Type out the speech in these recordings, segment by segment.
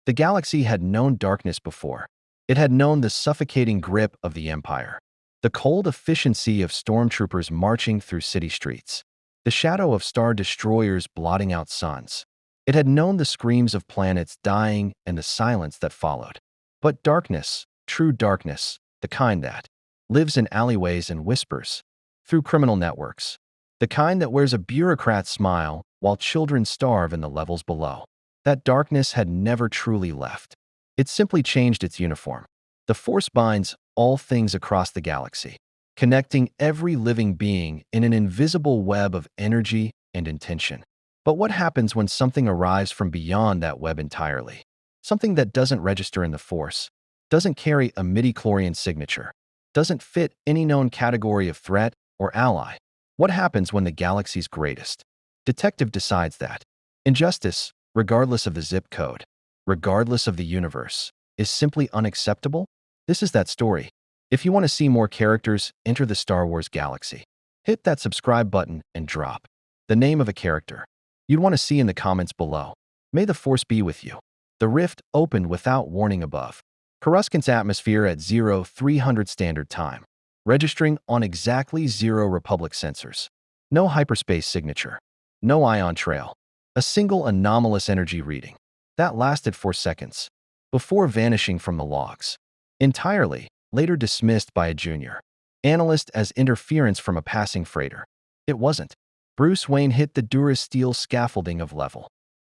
The galaxy had known darkness before. It had known the suffocating grip of the Empire, the cold efficiency of stormtroopers marching through city streets, the shadow of star destroyers blotting out suns. It had known the screams of planets dying and the silence that followed. But darkness, true darkness, the kind that lives in alleyways and whispers, through criminal networks, the kind that wears a bureaucrat's smile while children starve in the levels below. That darkness had never truly left. It simply changed its uniform. The Force binds all things across the galaxy, connecting every living being in an invisible web of energy and intention. But what happens when something arrives from beyond that web entirely? Something that doesn't register in the Force, doesn't carry a midi-chlorian signature, doesn't fit any known category of threat or ally. What happens when the galaxy's greatest detective decides that injustice, regardless of the zip code, regardless of the universe, is simply unacceptable? This is that story. If you want to see more characters enter the Star Wars galaxy, hit that subscribe button and drop the name of a character you'd want to see in the comments below. May the Force be with you. The rift opened without warning above Coruscant's atmosphere at 0300 Standard Time, registering on exactly 0 Republic sensors. No hyperspace signature, no ion trail, a single anomalous energy reading. That lasted 4 seconds, before vanishing from the logs. Entirely, later dismissed by a junior analyst as interference from a passing freighter. It wasn't. Bruce Wayne hit the Durasteel scaffolding of level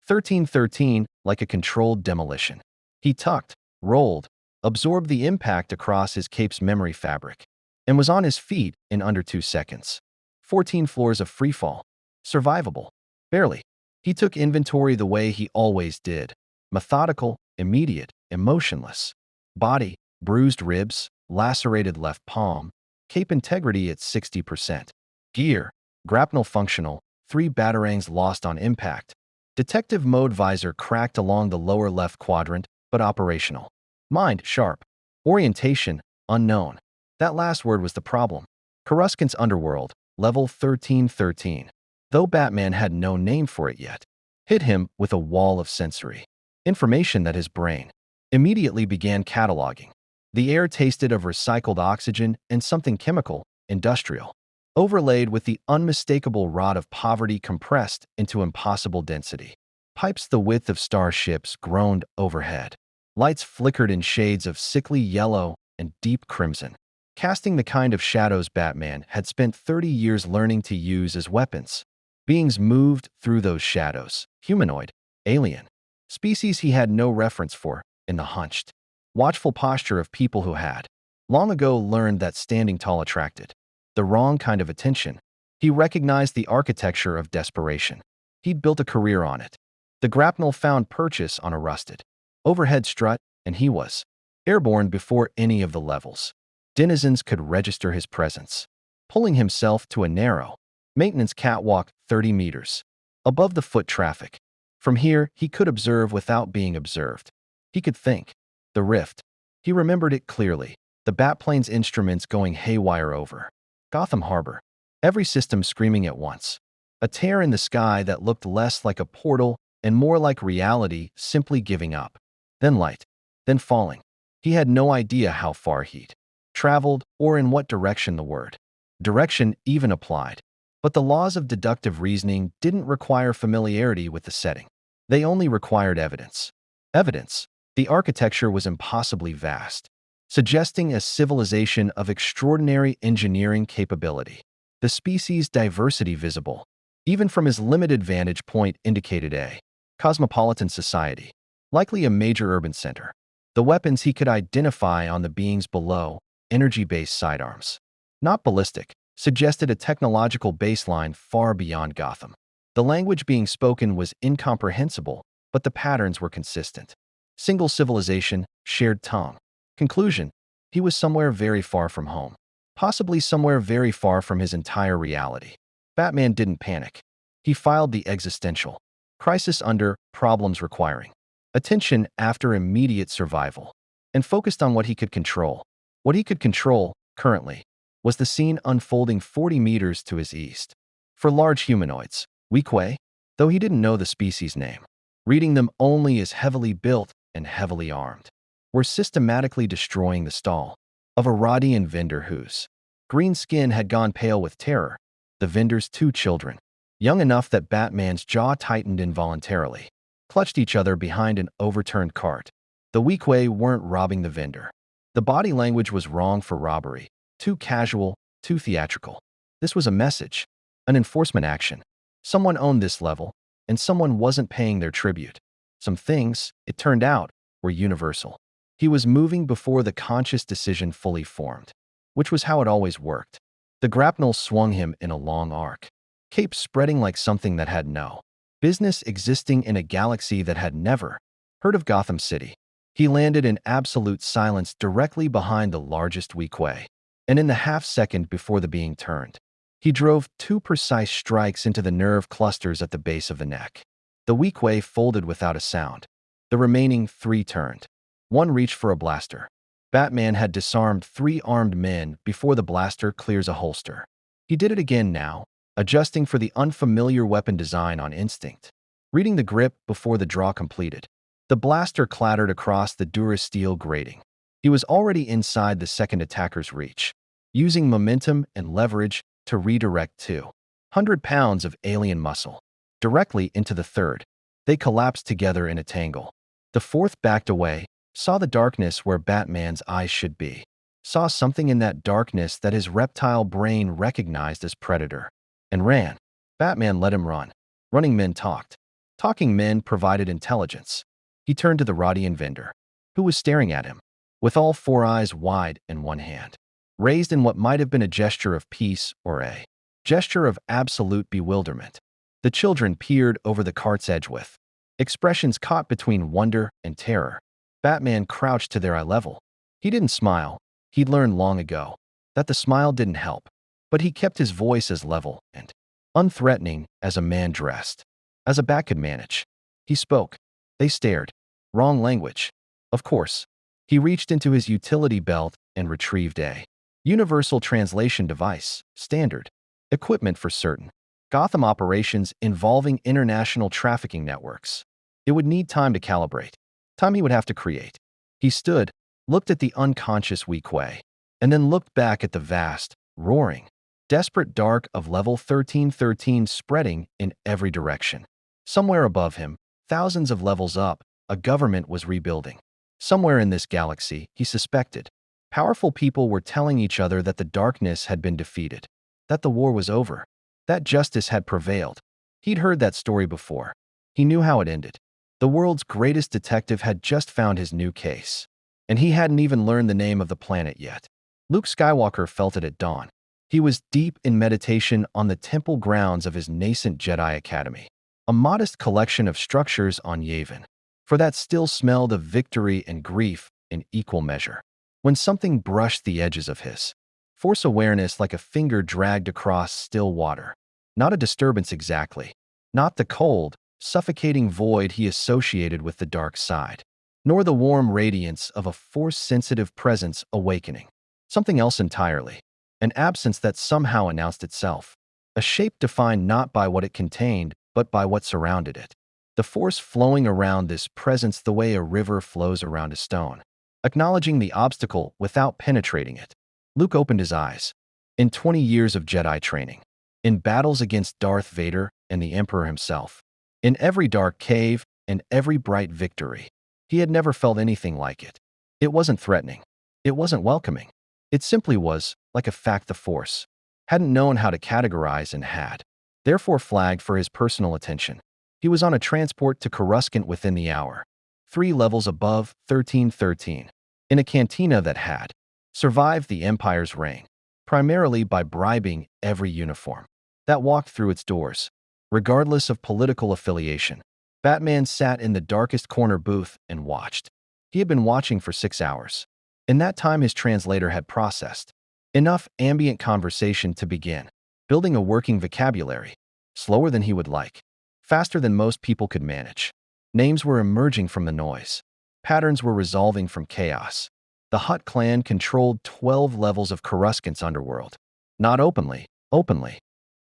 1313 like a controlled demolition. He tucked, rolled, absorbed the impact across his cape's memory fabric, and was on his feet in under 2 seconds. 14 floors of freefall. Survivable. Barely. He took inventory the way he always did. Methodical, immediate, emotionless. Body, bruised ribs, lacerated left palm, cape integrity at 60%. Gear, grapnel functional, 3 batarangs lost on impact. Detective mode visor cracked along the lower left quadrant, but operational. Mind, sharp. Orientation, unknown. That last word was the problem. Coruscant's underworld, level 1313. Though Batman had no name for it yet, hit him with a wall of sensory information that his brain immediately began cataloging. The air tasted of recycled oxygen and something chemical, industrial, overlaid with the unmistakable rot of poverty compressed into impossible density. Pipes the width of starships groaned overhead. Lights flickered in shades of sickly yellow and deep crimson, casting the kind of shadows Batman had spent 30 years learning to use as weapons. Beings moved through those shadows, humanoid, alien, species he had no reference for, in the hunched, watchful posture of people who had, long ago, learned that standing tall attracted the wrong kind of attention. He recognized the architecture of desperation. He'd built a career on it. The grapnel found purchase on a rusted overhead strut, and he was airborne before any of the levels denizens could register his presence, pulling himself to a narrow maintenance catwalk 30 meters above the foot traffic. From here, he could observe without being observed. He could think. The rift. He remembered it clearly. The Batplane's instruments going haywire over Gotham Harbor. Every system screaming at once. A tear in the sky that looked less like a portal and more like reality simply giving up. Then light. Then falling. He had no idea how far he'd traveled or in what direction the word direction even applied. But the laws of deductive reasoning didn't require familiarity with the setting. They only required evidence. Evidence. The architecture was impossibly vast, suggesting a civilization of extraordinary engineering capability. The species' diversity visible, even from his limited vantage point, indicated a cosmopolitan society, likely a major urban center. The weapons he could identify on the beings below, energy-based sidearms, not ballistic, suggested a technological baseline far beyond Gotham. The language being spoken was incomprehensible, but the patterns were consistent. Single civilization, shared tongue. Conclusion: he was somewhere very far from home, possibly somewhere very far from his entire reality. Batman didn't panic. He filed the existential crisis under problems requiring attention after immediate survival, and focused on what he could control. What he could control, currently, was the scene unfolding 40 meters to his east. For large humanoids, Weequay, though he didn't know the species name, reading them only as heavily built, and heavily armed, were systematically destroying the stall of a Rodian vendor whose green skin had gone pale with terror. The vendor's two children, young enough that Batman's jaw tightened involuntarily, clutched each other behind an overturned cart. The Weequay weren't robbing the vendor. The body language was wrong for robbery, too casual, too theatrical. This was a message, an enforcement action. Someone owned this level, and someone wasn't paying their tribute. Some things, it turned out, were universal. He was moving before the conscious decision fully formed, which was how it always worked. The grapnel swung him in a long arc, cape spreading like something that had no business existing in a galaxy that had never heard of Gotham City. He landed in absolute silence directly behind the largest Weequay, and in the half-second before the being turned, he drove two precise strikes into the nerve clusters at the base of the neck. The Weequay folded without a sound. The remaining three turned. One reached for a blaster. Batman had disarmed three armed men before the blaster clears a holster. He did it again now, adjusting for the unfamiliar weapon design on instinct, reading the grip before the draw completed. The blaster clattered across the Durasteel grating. He was already inside the second attacker's reach, using momentum and leverage to redirect 200 pounds of alien muscle directly into the third. They collapsed together in a tangle. The fourth backed away, saw the darkness where Batman's eyes should be, saw something in that darkness that his reptile brain recognized as predator, and ran. Batman let him run. Running men talked. Talking men provided intelligence. He turned to the Rodian vendor, who was staring at him, with all four eyes wide and one hand raised in what might have been a gesture of peace or a gesture of absolute bewilderment. The children peered over the cart's edge with expressions caught between wonder and terror. Batman crouched to their eye level. He didn't smile. He'd learned long ago that the smile didn't help, but he kept his voice as level and unthreatening as a man dressed, as a bat could manage. He spoke. They stared. Wrong language. Of course. He reached into his utility belt and retrieved a universal translation device, standard equipment for certain Gotham operations involving international trafficking networks. It would need time to calibrate, time he would have to create. He stood, looked at the unconscious Weequay, and then looked back at the vast, roaring, desperate dark of level 1313 spreading in every direction. Somewhere above him, thousands of levels up, a government was rebuilding. Somewhere in this galaxy, he suspected, powerful people were telling each other that the darkness had been defeated, that the war was over, that justice had prevailed. He'd heard that story before. He knew how it ended. The world's greatest detective had just found his new case, and he hadn't even learned the name of the planet yet. Luke Skywalker felt it at dawn. He was deep in meditation on the temple grounds of his nascent Jedi Academy, a modest collection of structures on Yavin, for that still smelled of victory and grief in equal measure. When something brushed the edges of his Force awareness like a finger dragged across still water. Not a disturbance exactly. Not the cold, suffocating void he associated with the dark side. Nor the warm radiance of a Force-sensitive presence awakening. Something else entirely. An absence that somehow announced itself. A shape defined not by what it contained, but by what surrounded it. The Force flowing around this presence the way a river flows around a stone. Acknowledging the obstacle without penetrating it. Luke opened his eyes. In 20 years of Jedi training, in battles against Darth Vader and the Emperor himself, in every dark cave and every bright victory, he had never felt anything like it. It wasn't threatening. It wasn't welcoming. It simply was, like a fact the Force hadn't known how to categorize and had, therefore flagged for his personal attention. He was on a transport to Coruscant within the hour, 3 levels above 1313, in a cantina that had survived the Empire's reign, primarily by bribing every uniform that walked through its doors, regardless of political affiliation. Batman sat in the darkest corner booth and watched. He had been watching for 6 hours. In that time, his translator had processed enough ambient conversation to begin building a working vocabulary, slower than he would like, faster than most people could manage. Names were emerging from the noise. Patterns were resolving from chaos. The Hutt clan controlled 12 levels of Coruscant's underworld. Not openly.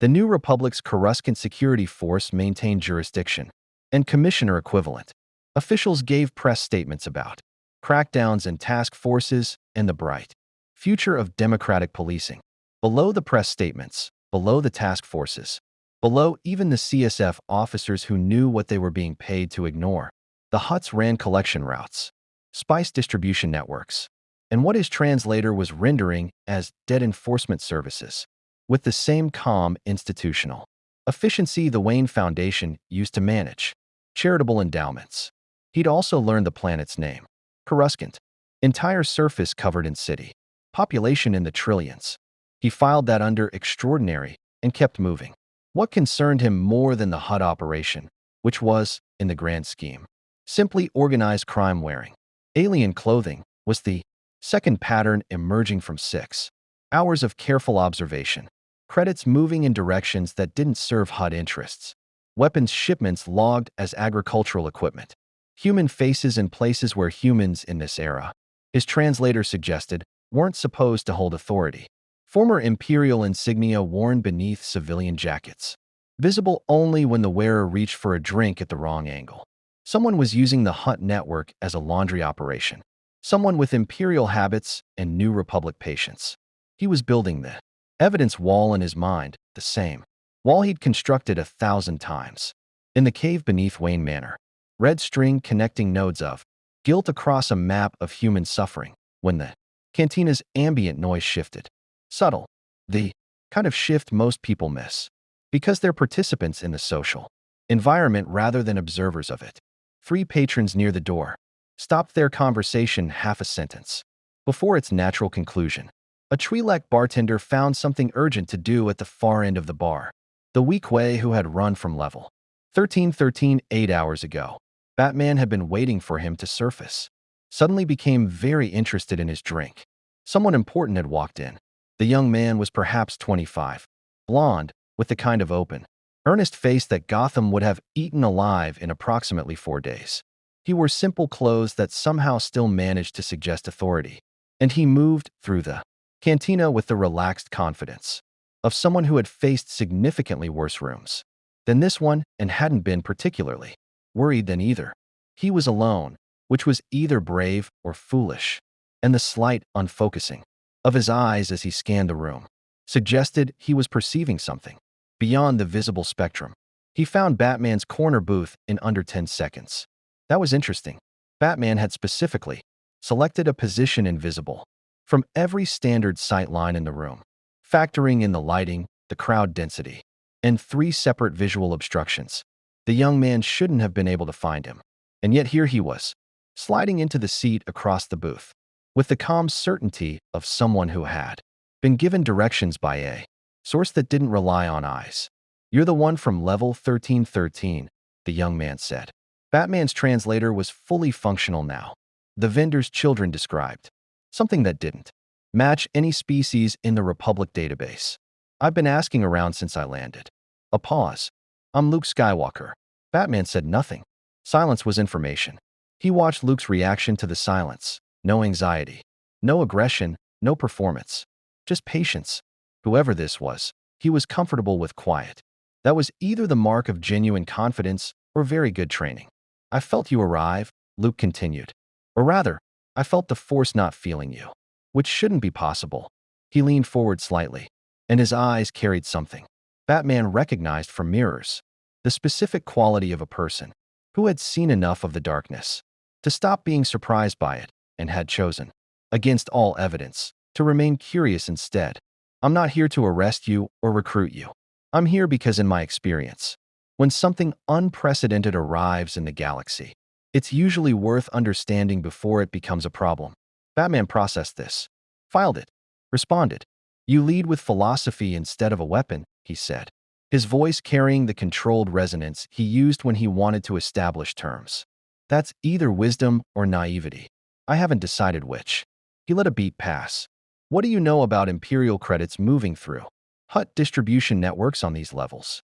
The New Republic's Coruscant Security Force maintained jurisdiction and commissioner equivalent. Officials gave press statements about crackdowns and task forces and the bright future of democratic policing. Below the press statements, below the task forces, below even the CSF officers who knew what they were being paid to ignore, the huts ran collection routes, spice distribution networks, and what his translator was rendering as dead enforcement services, with the same calm institutional efficiency the Wayne Foundation used to manage charitable endowments. He'd also learned the planet's name, Coruscant, entire surface covered in city, population in the trillions. He filed that under extraordinary and kept moving. What concerned him more than the HUD operation, which was, in the grand scheme, simply organized crime wearing alien clothing, was the second pattern emerging from 6 hours of careful observation. Credits moving in directions that didn't serve HUD interests. Weapons shipments logged as agricultural equipment. Human faces in places where humans in this era, his translator suggested, weren't supposed to hold authority. Former imperial insignia worn beneath civilian jackets. Visible only when the wearer reached for a drink at the wrong angle. Someone was using the HUD network as a laundry operation. Someone with imperial habits and New Republic patience. He was building the evidence wall in his mind, the same wall he'd constructed 1,000 times. In the cave beneath Wayne Manor, red string connecting nodes of guilt across a map of human suffering, when the cantina's ambient noise shifted. Subtle. The kind of shift most people miss, because they're participants in the social environment rather than observers of it. 3 patrons near the door stopped their conversation half a sentence before its natural conclusion. A Twi'lek bartender found something urgent to do at the far end of the bar. The Weequay who had run from level 1313 8 hours ago. Batman had been waiting for him to surface. Suddenly became very interested in his drink. Someone important had walked in. The young man was perhaps 25, blonde, with the kind of open, earnest face that Gotham would have eaten alive in approximately 4 days. He wore simple clothes that somehow still managed to suggest authority, and he moved through the cantina with the relaxed confidence of someone who had faced significantly worse rooms than this one and hadn't been particularly worried then either. He was alone, which was either brave or foolish, and the slight unfocusing of his eyes as he scanned the room suggested he was perceiving something beyond the visible spectrum. He found Batman's corner booth in under 10 seconds. That was interesting. Batman had specifically selected a position invisible from every standard sight line in the room, factoring in the lighting, the crowd density, and 3 separate visual obstructions. The young man shouldn't have been able to find him, and yet here he was, sliding into the seat across the booth, with the calm certainty of someone who had been given directions by a source that didn't rely on eyes. "You're the one from level 1313, the young man said. Batman's translator was fully functional now. The vendor's children described something that didn't match any species in the Republic database. I've been asking around since I landed. A pause. I'm Luke Skywalker. Batman said nothing. Silence was information. He watched Luke's reaction to the silence. No anxiety. No aggression. No performance. Just patience. Whoever this was, he was comfortable with quiet. That was either the mark of genuine confidence or very good training. I felt you arrive, Luke continued. Or rather, I felt the Force not feeling you, which shouldn't be possible. He leaned forward slightly, and his eyes carried something Batman recognized from mirrors, the specific quality of a person who had seen enough of the darkness to stop being surprised by it and had chosen, against all evidence, to remain curious instead. I'm not here to arrest you or recruit you. I'm here because in my experience, when something unprecedented arrives in the galaxy, it's usually worth understanding before it becomes a problem. Batman processed this, filed it, responded. You lead with philosophy instead of a weapon, he said, his voice carrying the controlled resonance he used when he wanted to establish terms. That's either wisdom or naivety. I haven't decided which. He let a beat pass. What do you know about Imperial credits moving through HUD distribution networks on these levels?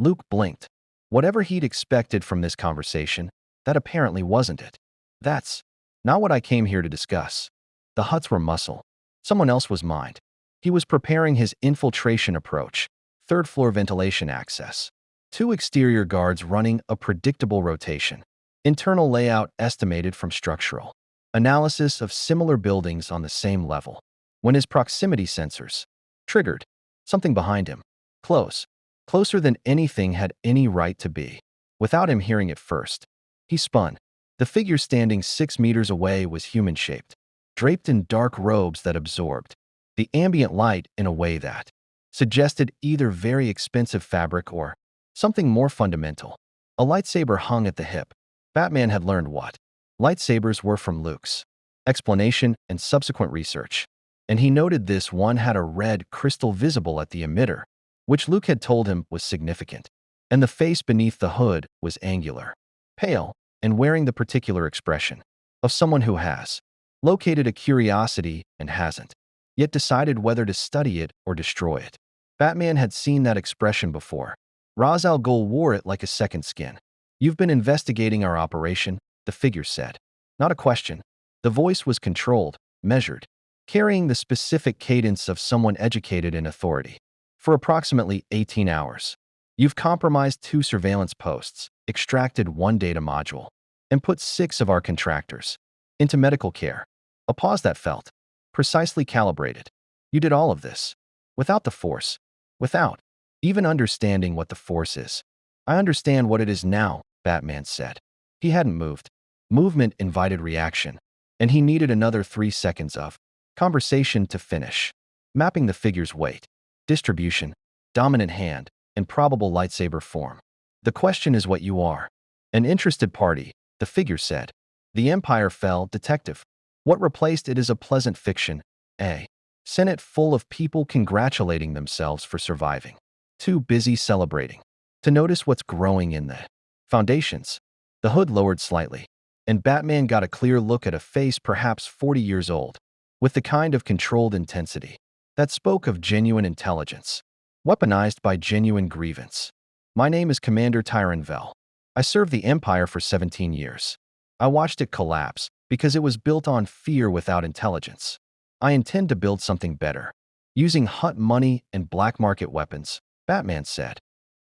Luke blinked. Whatever he'd expected from this conversation, that apparently wasn't it. That's not what I came here to discuss. The huts were muscle. Someone else was mind. He was preparing his infiltration approach, 3rd floor ventilation access. 2 exterior guards running a predictable rotation. Internal layout estimated from structural analysis of similar buildings on the same level. When his proximity sensors triggered, something behind him, close, closer than anything had any right to be. Without him hearing it first, he spun. The figure standing 6 meters away was human-shaped, draped in dark robes that absorbed the ambient light in a way that suggested either very expensive fabric or something more fundamental. A lightsaber hung at the hip. Batman had learned what lightsabers were from Luke's explanation and subsequent research, and he noted this one had a red crystal visible at the emitter, which Luke had told him was significant, and the face beneath the hood was angular, pale, and wearing the particular expression of someone who has located a curiosity and hasn't yet decided whether to study it or destroy it. Batman had seen that expression before. Ra's al Ghul wore it like a second skin. "You've been investigating our operation," the figure said. Not a question. The voice was controlled, measured, carrying the specific cadence of someone educated in authority. "For approximately 18 hours. You've compromised 2 surveillance posts, extracted 1 data module, and put 6 of our contractors into medical care." A pause that felt precisely calibrated. "You did all of this without the Force, without even understanding what the Force is." "I understand what it is now," Batman said. He hadn't moved. Movement invited reaction, and he needed another 3 seconds of conversation to finish. Mapping the figure's weight, distribution, dominant hand, and probable lightsaber form. "The question is what you are." "An interested party," the figure said. "The Empire fell, detective. What replaced it is a pleasant fiction, a Senate full of people congratulating themselves for surviving, too busy celebrating to notice what's growing in the foundations." The hood lowered slightly, and Batman got a clear look at a face perhaps 40 years old, with the kind of controlled intensity that spoke of genuine intelligence, weaponized by genuine grievance. "My name is Commander Tyron Vell. I served the Empire for 17 years. I watched it collapse because it was built on fear without intelligence. I intend to build something better, using Hutt money and black market weapons," Batman said.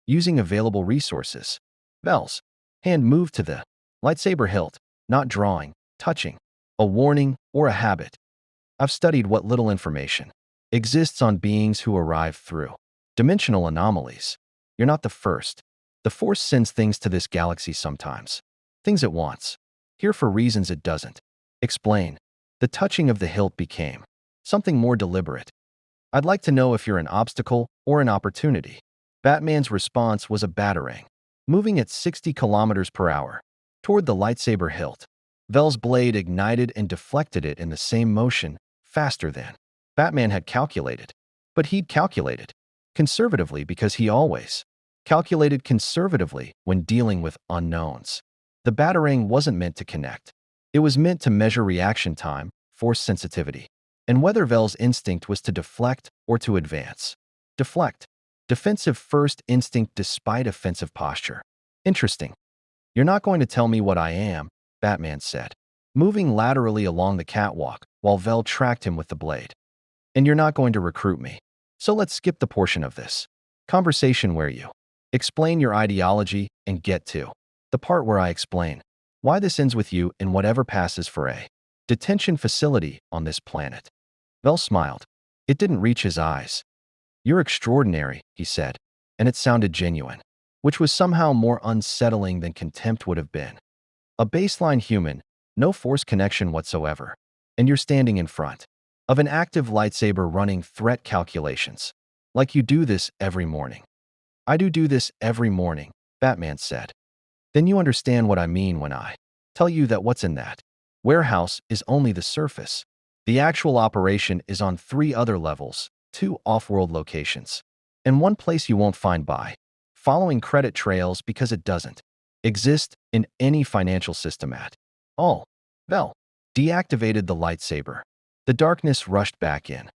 "Using available resources." Vell's hand moved to the lightsaber hilt, not drawing, touching, a warning or a habit. "I've studied what little information exists on beings who arrive through dimensional anomalies. You're not the first. The Force sends things to this galaxy sometimes. Things it wants. Here for reasons it doesn't explain." The touching of the hilt became something more deliberate. "I'd like to know if you're an obstacle or an opportunity." Batman's response was a batarang, moving at 60 kilometers per hour toward the lightsaber hilt. Vell's blade ignited and deflected it in the same motion, faster than Batman had calculated. But he'd calculated conservatively because he always calculated conservatively when dealing with unknowns. The batarang wasn't meant to connect. It was meant to measure reaction time, force sensitivity, and whether Vell's instinct was to deflect or to advance. Deflect. Defensive first instinct despite offensive posture. "Interesting. You're not going to tell me what I am," Batman said, moving laterally along the catwalk while Vell tracked him with the blade. "And you're not going to recruit me. So let's skip the portion of this conversation where you explain your ideology and get to the part where I explain why this ends with you in whatever passes for a detention facility on this planet." Vell smiled. It didn't reach his eyes. "You're extraordinary," he said, and it sounded genuine, which was somehow more unsettling than contempt would have been. "A baseline human, no Force connection whatsoever, and you're standing in front of an active lightsaber running threat calculations. Like you do this every morning." "I do this every morning," Batman said. "Then you understand what I mean when I tell you that what's in that warehouse is only the surface. The actual operation is on 3 other levels, 2 off-world locations, and 1 place you won't find by following credit trails because it doesn't exist in any financial system at all." Vell deactivated the lightsaber. The darkness rushed back in.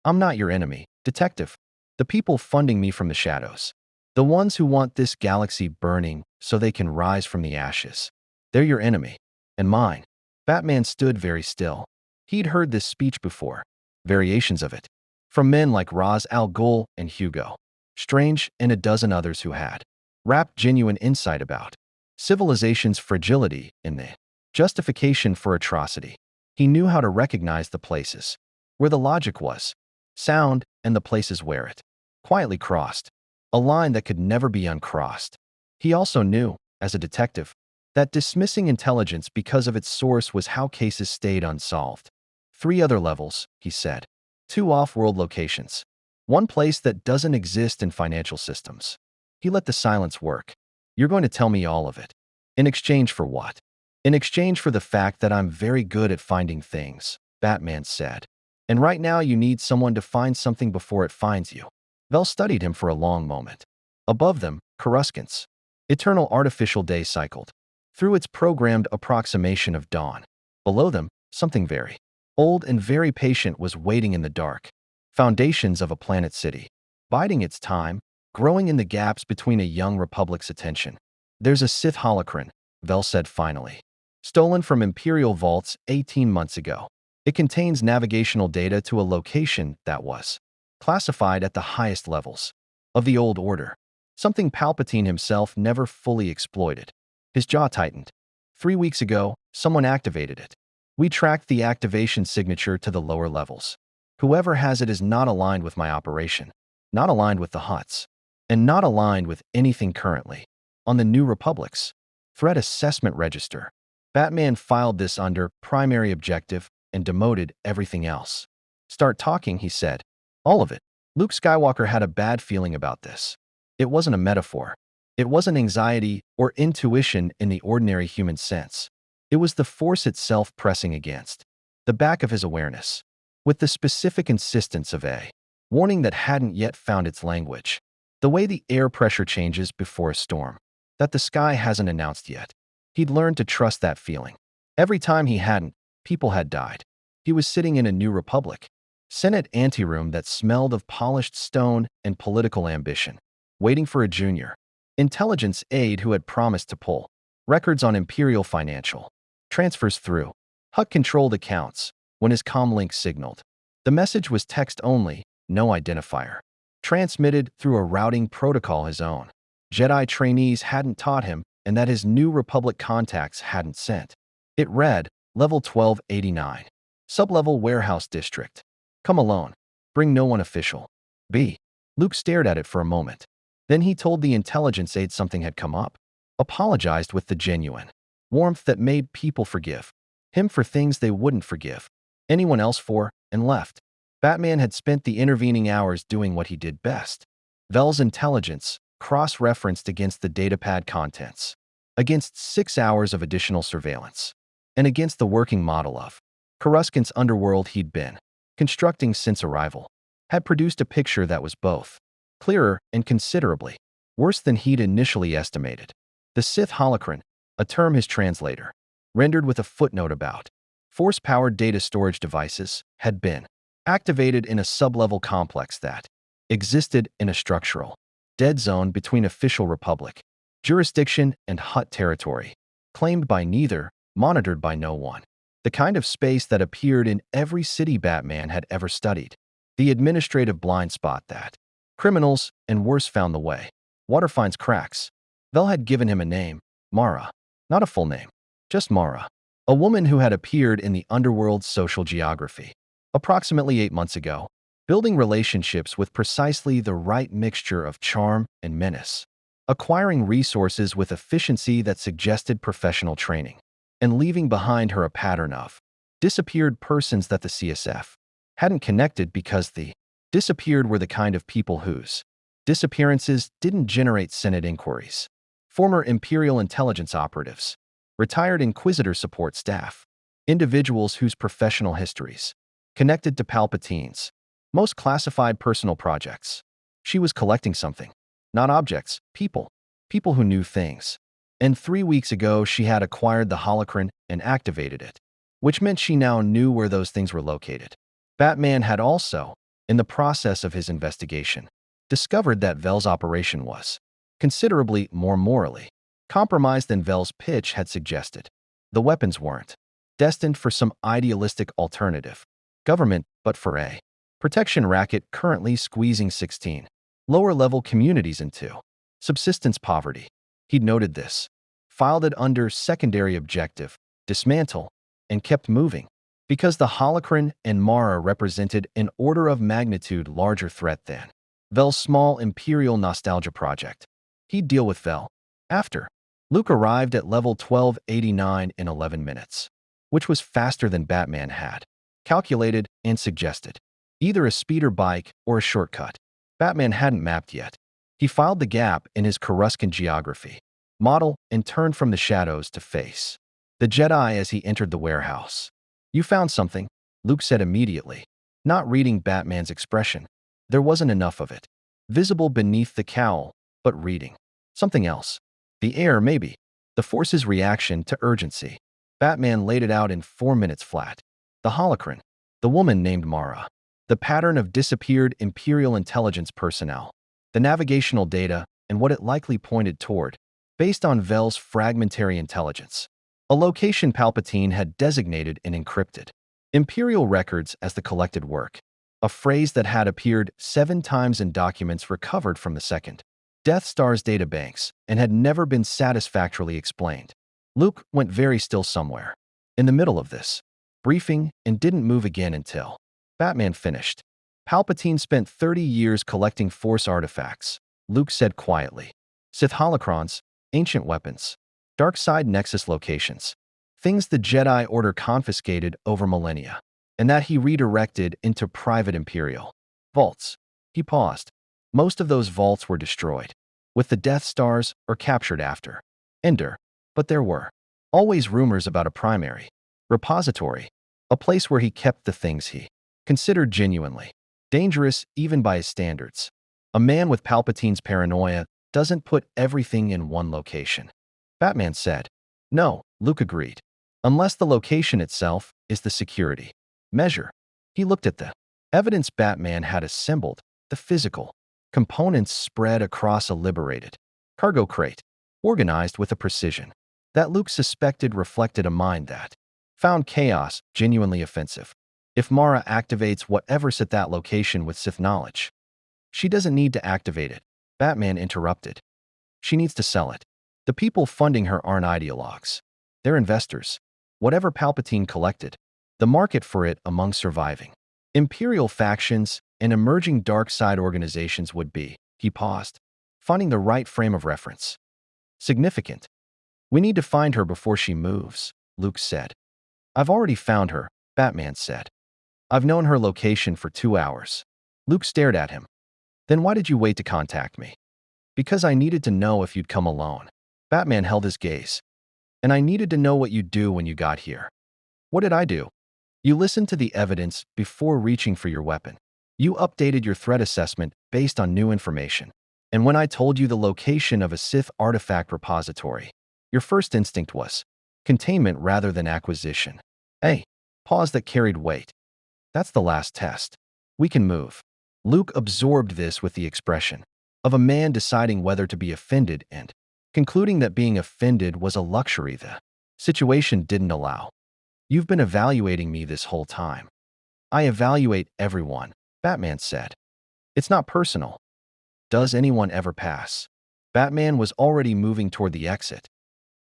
"I'm not your enemy, detective. The people funding me from the shadows, the ones who want this galaxy burning so they can rise from the ashes, they're your enemy, and mine." Batman stood very still. He'd heard this speech before, variations of it, from men like Ra's al Ghul and Hugo Strange and a dozen others who had rapped genuine insight about civilization's fragility in the justification for atrocity. He knew how to recognize the places where the logic was sound and the places where it quietly crossed a line that could never be uncrossed. He also knew, as a detective, that dismissing intelligence because of its source was how cases stayed unsolved. 3 other levels, he said. 2 off-world locations. 1 place that doesn't exist in financial systems. He let the silence work. You're going to tell me all of it. In exchange for what? In exchange for the fact that I'm very good at finding things, Batman said. And right now you need someone to find something before it finds you. Vel studied him for a long moment. Above them, Coruscant's eternal artificial day cycled through its programmed approximation of dawn. Below them, something very old and very patient was waiting in the dark. Foundations of a planet city, biding its time, growing in the gaps between a young republic's attention. There's a Sith holocron, Vel said finally. Stolen from Imperial vaults 18 months ago. It contains navigational data to a location that was classified at the highest levels of the old order. Something Palpatine himself never fully exploited. His jaw tightened. 3 weeks ago, someone activated it. We tracked the activation signature to the lower levels. Whoever has it is not aligned with my operation, not aligned with the Hutts, and not aligned with anything currently on the New Republic's threat assessment register. Batman filed this under primary objective and demoted everything else. Start talking, he said. All of it. Luke Skywalker had a bad feeling about this. It wasn't a metaphor. It wasn't anxiety or intuition in the ordinary human sense. It was the Force itself pressing against the back of his awareness, with the specific insistence of a warning that hadn't yet found its language. The way the air pressure changes before a storm, that the sky hasn't announced yet. He'd learned to trust that feeling. Every time he hadn't, people had died. He was sitting in a New Republic Senate anteroom that smelled of polished stone and political ambition, waiting for a junior intelligence aide who had promised to pull records on Imperial financial transfers through Hutt-controlled accounts when his comlink signaled. The message was text only, no identifier, transmitted through a routing protocol his own Jedi trainees hadn't taught him and that his New Republic contacts hadn't sent. It read, Level 1289, Sublevel Warehouse District. Come alone. Bring no one official. B. Luke stared at it for a moment. Then he told the intelligence aide something had come up, apologized with the genuine warmth that made people forgive him for things they wouldn't forgive anyone else for, and left. Batman had spent the intervening hours doing what he did best. Vel's intelligence, cross-referenced against the datapad contents, against 6 hours of additional surveillance, and against the working model of Coruscant's underworld he'd been constructing since arrival, had produced a picture that was both clearer and considerably worse than he'd initially estimated. The Sith holocron, a term his translator rendered with a footnote about Force-powered data storage devices, had been activated in a sub-level complex that existed in a structural dead zone between official Republic jurisdiction and Hutt territory, claimed by neither, monitored by no one. The kind of space that appeared in every city Batman had ever studied. The administrative blind spot that criminals and worse found the way. Water finds cracks. Vel had given him a name, Mara. Not a full name, just Mara. A woman who had appeared in the underworld's social geography approximately 8 months ago, building relationships with precisely the right mixture of charm and menace, acquiring resources with efficiency that suggested professional training, and leaving behind her a pattern of disappeared persons that the CSF hadn't connected because the disappeared were the kind of people whose disappearances didn't generate Senate inquiries. Former Imperial intelligence operatives, retired Inquisitor support staff, individuals whose professional histories connected to Palpatine's most classified personal projects. She was collecting something, not objects, people who knew things. And 3 weeks ago, she had acquired the holocron and activated it, which meant she now knew where those things were located. Batman had also, in the process of his investigation, discovered that Vel's operation was considerably more morally compromised than Vel's pitch had suggested. The weapons weren't destined for some idealistic alternative government, but for a protection racket currently squeezing 16 lower-level communities into subsistence poverty. He'd noted this filed it under secondary objective, dismantle, and kept moving. Because the Holocron and Mara represented an order of magnitude larger threat than Vel's small Imperial nostalgia project. He'd deal with Vel. After, Luke arrived at level 1289 in 11 minutes, which was faster than Batman had calculated and suggested. Either a speeder bike or a shortcut. Batman hadn't mapped yet. He filed the gap in his Coruscant geography model and turned from the shadows to face the Jedi as he entered the warehouse. "You found something," Luke said immediately, not reading Batman's expression. There wasn't enough of it visible beneath the cowl, but reading something else. The air, maybe. The Force's reaction to urgency. Batman laid it out in 4 minutes flat. The Holocron. The woman named Mara. The pattern of disappeared Imperial intelligence personnel. The navigational data and what it likely pointed toward, based on Vel's fragmentary intelligence. A location Palpatine had designated and encrypted. Imperial records as the collected work. A phrase that had appeared 7 times in documents recovered from the second Death Star's databanks and had never been satisfactorily explained. Luke went very still somewhere in the middle of this briefing and didn't move again until Batman finished. "Palpatine spent 30 years collecting Force artifacts," Luke said quietly. "Sith holocrons, ancient weapons, dark side nexus locations, things the Jedi Order confiscated over millennia, and that he redirected into private Imperial vaults." He paused. Most of those vaults were destroyed, with the Death Stars or captured after Ender, but there were always rumors about a primary repository, a place where he kept the things he considered genuinely dangerous even by his standards. A man with Palpatine's paranoia doesn't put everything in one location, Batman said. "No," Luke agreed. "Unless the location itself is the security measure." He looked at the evidence Batman had assembled, the physical components spread across a liberated cargo crate, organized with a precision that Luke suspected reflected a mind that found chaos genuinely offensive. "If Mara activates whatever's at that location with Sith knowledge, she doesn't need to activate it," Batman interrupted. "She needs to sell it. The people funding her aren't ideologues. They're investors. Whatever Palpatine collected, the market for it among surviving Imperial factions and emerging dark side organizations would be," he paused, finding the right frame of reference, "significant." "We need to find her before she moves," Luke said. "I've already found her," Batman said. "I've known her location for 2 hours." Luke stared at him. "Then why did you wait to contact me?" "Because I needed to know if you'd come alone." Batman held his gaze. "And I needed to know what you'd do when you got here." "What did I do?" "You listened to the evidence before reaching for your weapon. You updated your threat assessment based on new information. And when I told you the location of a Sith artifact repository, your first instinct was containment rather than acquisition." "Hey." Pause that carried weight. "That's the last test. We can move." Luke absorbed this with the expression of a man deciding whether to be offended and concluding that being offended was a luxury the situation didn't allow. "You've been evaluating me this whole time." "I evaluate everyone," Batman said. "It's not personal." "Does anyone ever pass?" Batman was already moving toward the exit.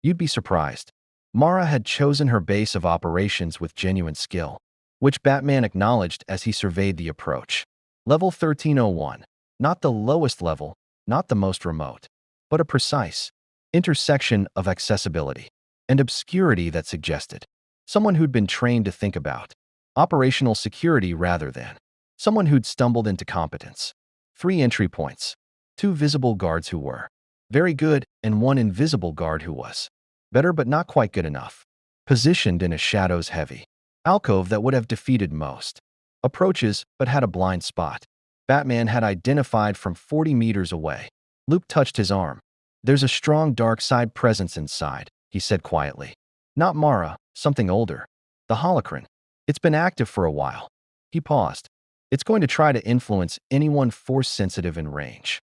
"You'd be surprised." Mara had chosen her base of operations with genuine skill, which Batman acknowledged as he surveyed the approach. Level 1301. Not the lowest level, not the most remote, but a precise intersection of accessibility and obscurity that suggested someone who'd been trained to think about operational security rather than someone who'd stumbled into competence. 3 entry points. 2 visible guards who were very good and 1 invisible guard who was better but not quite good enough. Positioned in a shadows-heavy alcove that would have defeated most approaches but had a blind spot. Batman had identified from 40 meters away. Luke touched his arm. "There's a strong dark side presence inside," he said quietly. "Not Mara, something older. The Holocron. It's been active for a while." He paused. "It's going to try to influence anyone force-sensitive in range."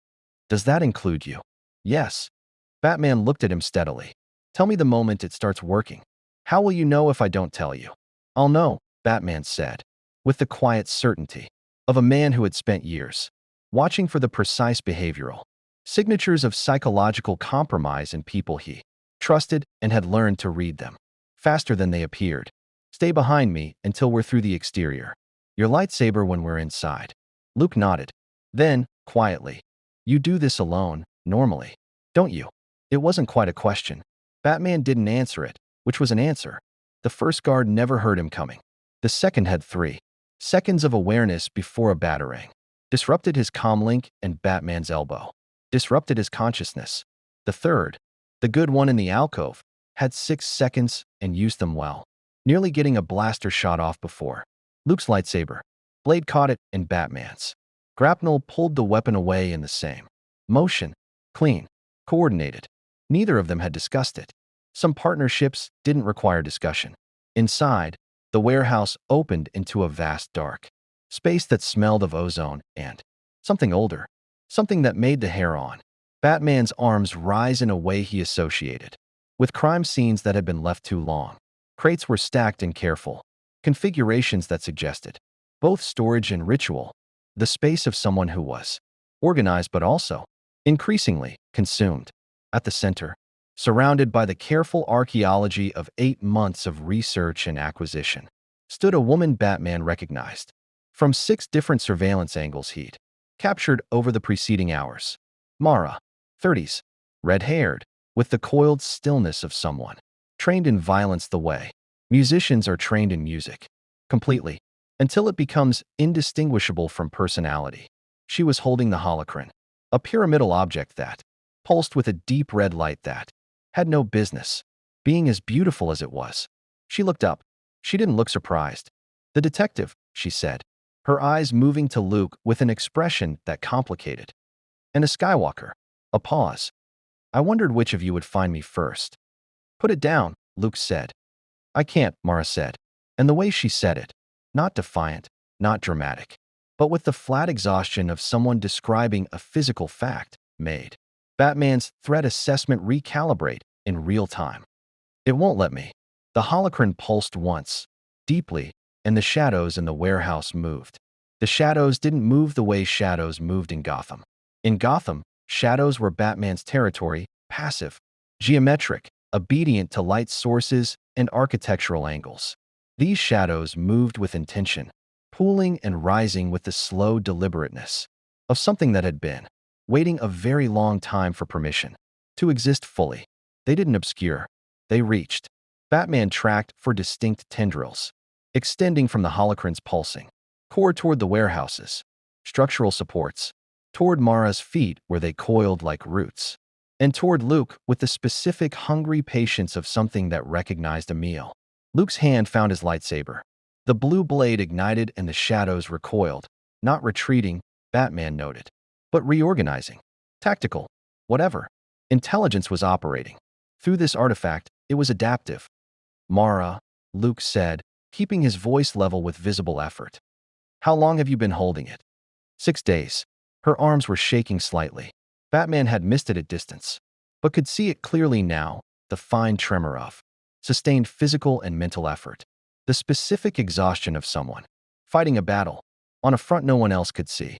"Does that include you?" "Yes." Batman looked at him steadily. "Tell me the moment it starts working." "How will you know if I don't tell you?" "I'll know," Batman said, with the quiet certainty of a man who had spent years watching for the precise behavioral signatures of psychological compromise in people he trusted, and had learned to read them. Faster than they appeared. Stay behind me until we're through the exterior. Your lightsaber when we're inside. Luke nodded. Then, quietly, you do this alone, normally, don't you? It wasn't quite a question. Batman didn't answer it, which was an answer. The first guard never heard him coming. The second had 3 seconds of awareness before a batarang. Disrupted his comlink and Batman's elbow. Disrupted his consciousness. The third, the good one in the alcove, had 6 seconds and used them well, nearly getting a blaster shot off before Luke's lightsaber. Blade caught it in Batman's. Grapnel pulled the weapon away in the same motion. Clean. Coordinated. Neither of them had discussed it. Some partnerships didn't require discussion. Inside, the warehouse opened into a vast dark space that smelled of ozone and something older. Something that made the hair on Batman's arms rise in a way he associated with crime scenes that had been left too long. Crates were stacked in careful configurations that suggested both storage and ritual, the space of someone who was organized but also increasingly consumed. At the center, surrounded by the careful archaeology of 8 months of research and acquisition, stood a woman Batman recognized from 6 different surveillance angles he'd captured over the preceding hours. Mara, 30s, red-haired, with the coiled stillness of someone trained in violence the way musicians are trained in music, completely, until it becomes indistinguishable from personality. She was holding the holocron, a pyramidal object that pulsed with a deep red light that had no business being as beautiful as it was. She looked up. She didn't look surprised. "The detective," she said, her eyes moving to Luke with an expression that complicated. "And a Skywalker." A pause. "I wondered which of you would find me first." "Put it down," Luke said. "I can't," Mara said. And the way she said it, not defiant, not dramatic, but with the flat exhaustion of someone describing a physical fact, made Batman's threat assessment recalibrate in real time. "It won't let me." The holocron pulsed once, deeply, and the shadows in the warehouse moved. The shadows didn't move the way shadows moved in Gotham. In Gotham, shadows were Batman's territory, passive, geometric, obedient to light sources and architectural angles. These shadows moved with intention, pooling and rising with the slow deliberateness of something that had been waiting a very long time for permission to exist fully. They didn't obscure. They reached. Batman tracked for distinct tendrils, extending from the holocron's pulsing core toward the warehouses, structural supports, toward Mara's feet where they coiled like roots, and toward Luke with the specific hungry patience of something that recognized a meal. Luke's hand found his lightsaber. The blue blade ignited and the shadows recoiled, not retreating, Batman noted, but reorganizing. Tactical. Whatever. Intelligence was operating. Through this artifact, it was adaptive. "Mara," Luke said, keeping his voice level with visible effort. "How long have you been holding it?" 6 days. Her arms were shaking slightly. Batman had missed it at distance, but could see it clearly now, the fine tremor of sustained physical and mental effort. The specific exhaustion of someone fighting a battle on a front no one else could see.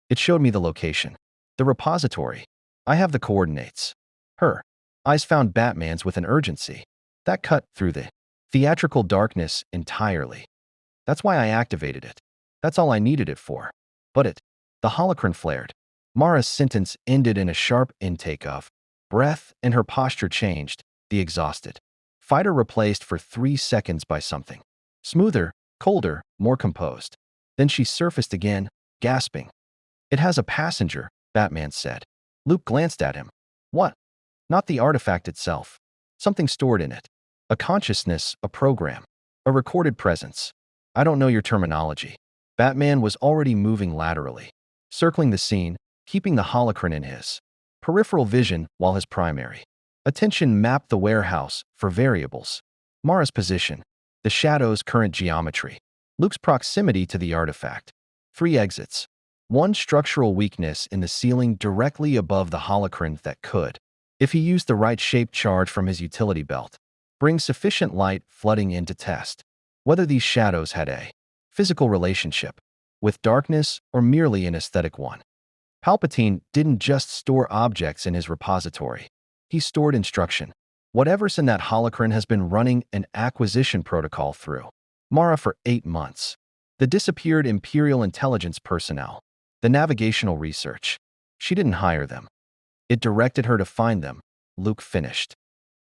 "It showed me the location. The repository. I have the coordinates." Her eyes found Batman's with an urgency that cut through the theatrical darkness entirely. "That's why I activated it. That's all I needed it for." "But it..." The holocron flared. Mara's sentence ended in a sharp intake of breath, and her posture changed, the exhausted fighter replaced for 3 seconds by something smoother, colder, more composed. Then she surfaced again, gasping. "It has a passenger," Batman said. Luke glanced at him. "What?" "Not the artifact itself. Something stored in it. A consciousness, a program, a recorded presence. I don't know your terminology." Batman was already moving laterally, circling the scene, keeping the holocron in his peripheral vision while his primary attention mapped the warehouse for variables. Mara's position, the shadow's current geometry, Luke's proximity to the artifact. 3 exits. 1 structural weakness in the ceiling directly above the holocron that could, if he used the right shaped charge from his utility belt, bring sufficient light flooding in to test whether these shadows had a physical relationship with darkness or merely an aesthetic one. Palpatine didn't just store objects in his repository. He stored instruction. Whatever's in that holocron has been running an acquisition protocol through Mara for 8 months. The disappeared Imperial intelligence personnel, the navigational research. She didn't hire them. It directed her to find them, Luke finished.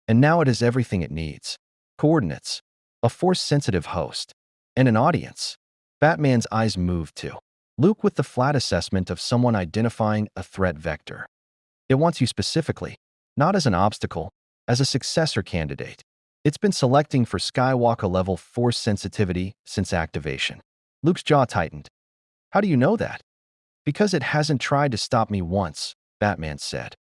And now it has everything it needs. Coordinates, a Force-sensitive host, and an audience. Batman's eyes moved to Luke with the flat assessment of someone identifying a threat vector. It wants you specifically, not as an obstacle, as a successor candidate. It's been selecting for Skywalker-level Force sensitivity since activation. Luke's jaw tightened. How do you know that? Because it hasn't tried to stop me once, Batman said.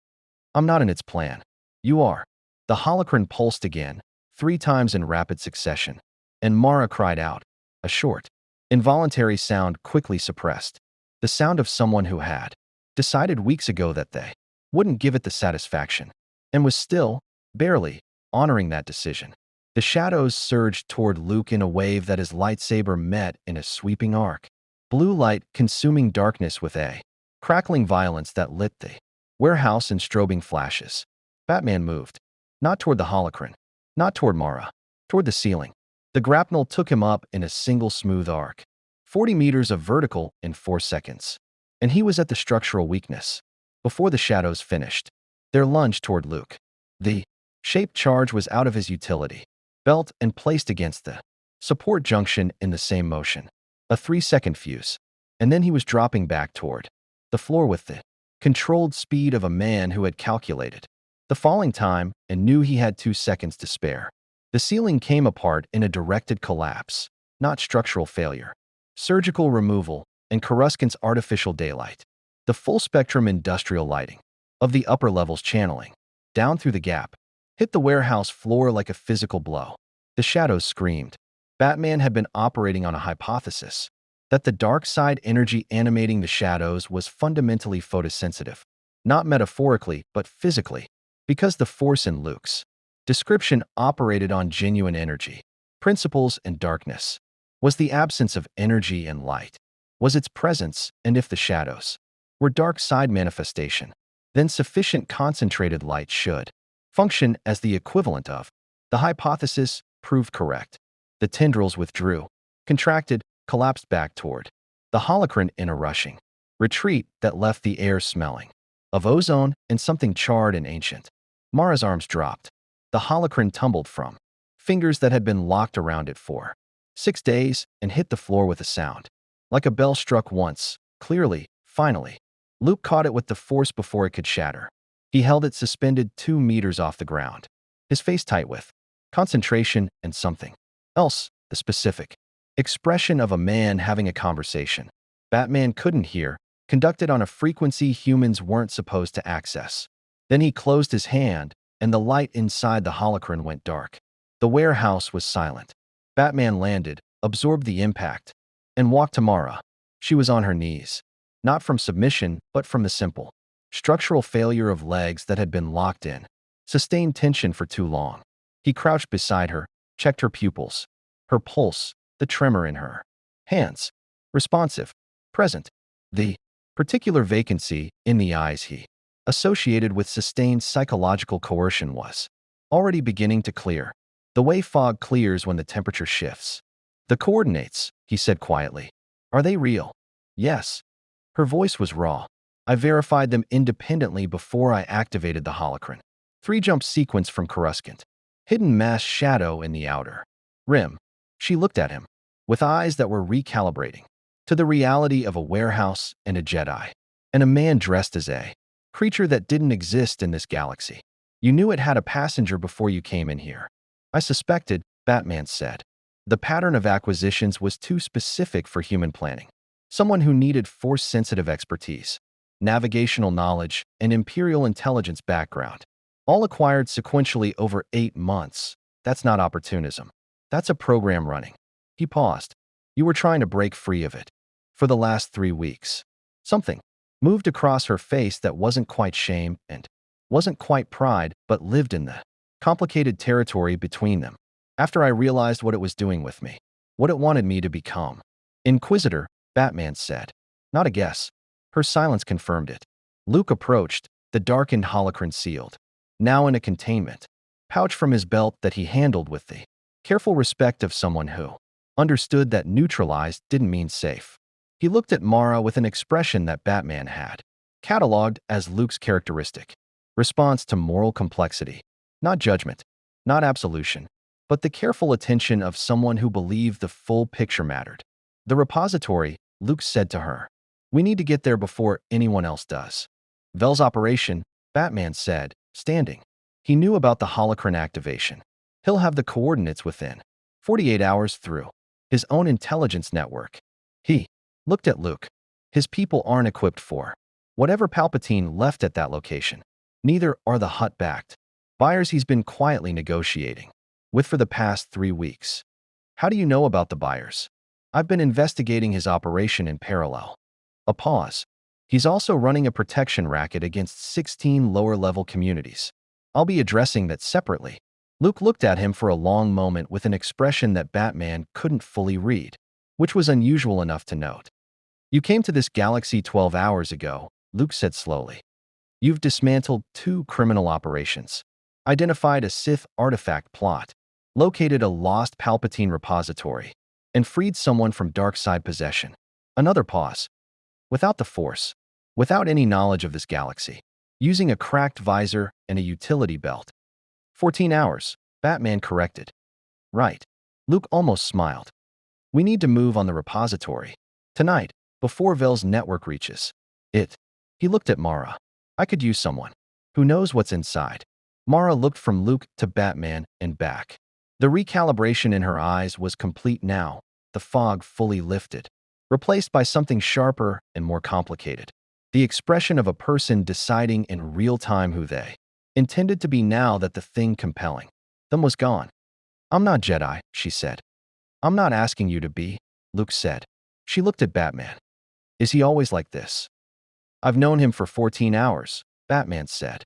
I'm not in its plan. You are. The holocron pulsed again, 3 times in rapid succession, and Mara cried out, a short, involuntary sound quickly suppressed, the sound of someone who had decided weeks ago that they wouldn't give it the satisfaction, and was still, barely, honoring that decision. The shadows surged toward Luke in a wave that his lightsaber met in a sweeping arc. Blue light consuming darkness with a crackling violence that lit the warehouse in strobing flashes. Batman moved, not toward the holocron, not toward Mara, toward the ceiling. The grapnel took him up in a single smooth arc, 40 meters of vertical in 4 seconds. And he was at the structural weakness. Before the shadows finished, their lunge toward Luke. The shaped charge was out of his utility belt and placed against the support junction in the same motion. A 3-second fuse, and then he was dropping back toward the floor with the controlled speed of a man who had calculated the falling time and knew he had 2 seconds to spare. The ceiling came apart in a directed collapse, not structural failure. Surgical removal and Coruscant's artificial daylight. The full-spectrum industrial lighting of the upper levels channeling down through the gap hit the warehouse floor like a physical blow. The shadows screamed. Batman had been operating on a hypothesis that the dark side energy animating the shadows was fundamentally photosensitive, not metaphorically but physically, because the Force in Luke's description operated on genuine energy, principles, and darkness. Was the absence of energy and light? Was its presence, and if the shadows were dark side manifestation, then sufficient concentrated light should function as the equivalent of. The hypothesis proved correct. The tendrils withdrew, contracted, collapsed back toward the holocron in a rushing retreat that left the air smelling of ozone and something charred and ancient. Mara's arms dropped. The holocron tumbled from fingers that had been locked around it for 6 days and hit the floor with a sound. Like a bell struck once, clearly, finally. Luke caught it with the force before it could shatter. He held it suspended 2 meters off the ground, his face tight with concentration and something else, the specific expression of a man having a conversation Batman couldn't hear, conducted on a frequency humans weren't supposed to access. Then he closed his hand, and the light inside the holocron went dark. The warehouse was silent. Batman landed, absorbed the impact, and walked to Mara. She was on her knees, not from submission, but from the simple structural failure of legs that had been locked in sustained tension for too long. He crouched beside her, checked her pupils, her pulse, the tremor in her hands, responsive, present. The particular vacancy in the eyes he associated with sustained psychological coercion was already beginning to clear, the way fog clears when the temperature shifts. The coordinates, he said quietly. Are they real? Yes. Her voice was raw. I verified them independently before I activated the holocron. 3-jump sequence from Coruscant. Hidden mass shadow in the outer rim. She looked at him, with eyes that were recalibrating to the reality of a warehouse and a Jedi, and a man dressed as a creature that didn't exist in this galaxy. You knew it had a passenger before you came in here. I suspected, Batman said. The pattern of acquisitions was too specific for human planning. Someone who needed Force-sensitive expertise, navigational knowledge, and Imperial intelligence background, all acquired sequentially over 8 months. That's not opportunism. That's a program running. He paused. You were trying to break free of it. For the last 3 weeks. Something moved across her face that wasn't quite shame and wasn't quite pride, but lived in the complicated territory between them. After I realized what it was doing with me, what it wanted me to become. Inquisitor, Batman said. Not a guess. Her silence confirmed it. Luke approached, the darkened holocron sealed, now in a containment pouch from his belt that he handled with the careful respect of someone who understood that neutralized didn't mean safe. He looked at Mara with an expression that Batman had cataloged as Luke's characteristic response to moral complexity, not judgment, not absolution, but the careful attention of someone who believed the full picture mattered. The repository, Luke said to her. We need to get there before anyone else does. Vel's operation, Batman said, standing. He knew about the holocron activation. He'll have the coordinates within 48 hours through his own intelligence network. He looked at Luke. His people aren't equipped for whatever Palpatine left at that location. Neither are the Hutt-backed buyers he's been quietly negotiating with for the past 3 weeks. How do you know about the buyers? I've been investigating his operation in parallel. A pause. He's also running a protection racket against 16 lower-level communities. I'll be addressing that separately. Luke looked at him for a long moment with an expression that Batman couldn't fully read, which was unusual enough to note. You came to this galaxy 12 hours ago, Luke said slowly. You've dismantled 2 criminal operations, identified a Sith artifact plot, located a lost Palpatine repository, and freed someone from dark side possession. Another pause. Without the Force, without any knowledge of this galaxy, using a cracked visor and a utility belt. 14 hours, Batman corrected. Right. Luke almost smiled. We need to move on the repository. Tonight, before Vel's network reaches it. He looked at Mara. I could use someone who knows what's inside. Mara looked from Luke to Batman and back. The recalibration in her eyes was complete now, the fog fully lifted, replaced by something sharper and more complicated. The expression of a person deciding in real time who they intended to be now that the thing compelling them was gone. I'm not Jedi, she said. I'm not asking you to be, Luke said. She looked at Batman. Is he always like this? I've known him for 14 hours, Batman said.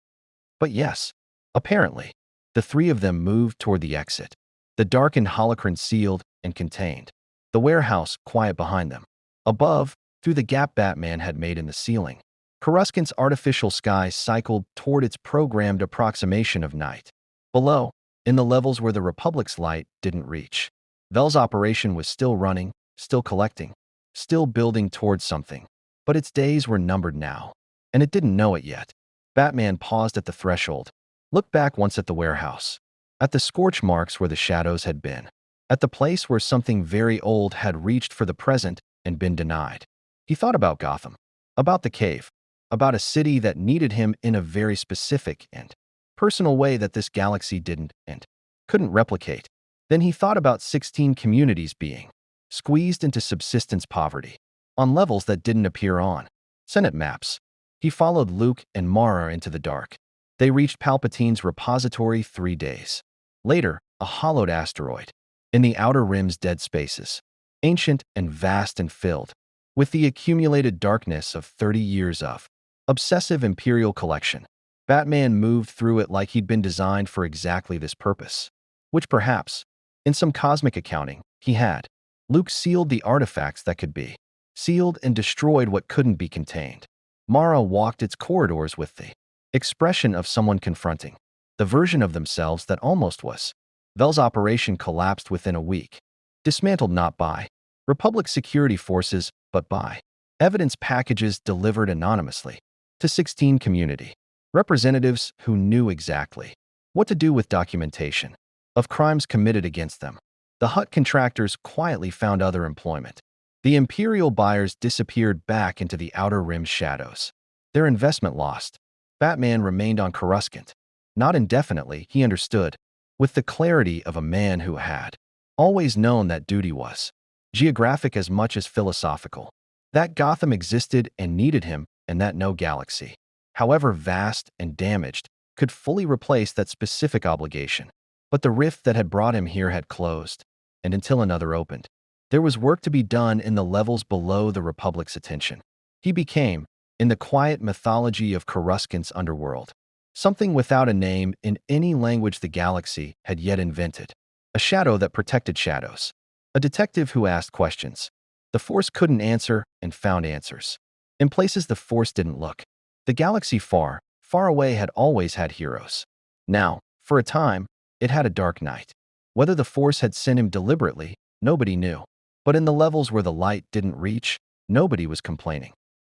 But yes, apparently. The 3 of them moved toward the exit. The darkened holocron sealed and contained. The warehouse quiet behind them. Above, through the gap Batman had made in the ceiling, Coruscant's artificial sky cycled toward its programmed approximation of night. Below, in the levels where the Republic's light didn't reach, Vel's operation was still running, still collecting, still building towards something. But its days were numbered now, and it didn't know it yet. Batman paused at the threshold, looked back once at the warehouse, at the scorch marks where the shadows had been, at the place where something very old had reached for the present and been denied. He thought about Gotham, about the cave, about a city that needed him in a very specific and personal way that this galaxy didn't and couldn't replicate. Then he thought about 16 communities being squeezed into subsistence poverty, on levels that didn't appear on Senate maps. He followed Luke and Mara into the dark. They reached Palpatine's repository 3 days later, a hollowed asteroid. In the outer rim's dead spaces, ancient and vast and filled with the accumulated darkness of 30 years of obsessive Imperial collection. Batman moved through it like he'd been designed for exactly this purpose, which perhaps, in some cosmic accounting, he had. Luke sealed the artifacts that could be sealed and destroyed what couldn't be contained. Mara walked its corridors with the expression of someone confronting the version of themselves that almost was. Vel's operation collapsed within a week, dismantled not by Republic security forces, but by evidence packages delivered anonymously to 16 community representatives who knew exactly what to do with documentation of crimes committed against them. The Hutt contractors quietly found other employment. The Imperial buyers disappeared back into the Outer Rim's shadows. Their investment lost. Batman remained on Coruscant. Not indefinitely, he understood, with the clarity of a man who had always known that duty was geographic as much as philosophical, that Gotham existed and needed him, and that no galaxy, however vast and damaged, could fully replace that specific obligation. But the rift that had brought him here had closed, and until another opened, there was work to be done in the levels below the Republic's attention. He became, in the quiet mythology of Coruscant's underworld, something without a name in any language the galaxy had yet invented. A shadow that protected shadows. A detective who asked questions. The Force couldn't answer and found answers. In places the Force didn't look. The galaxy far, far away had always had heroes. Now, for a time, It had a dark night. Whether the Force had sent him deliberately, nobody knew. But in the levels where the light didn't reach, nobody was complaining.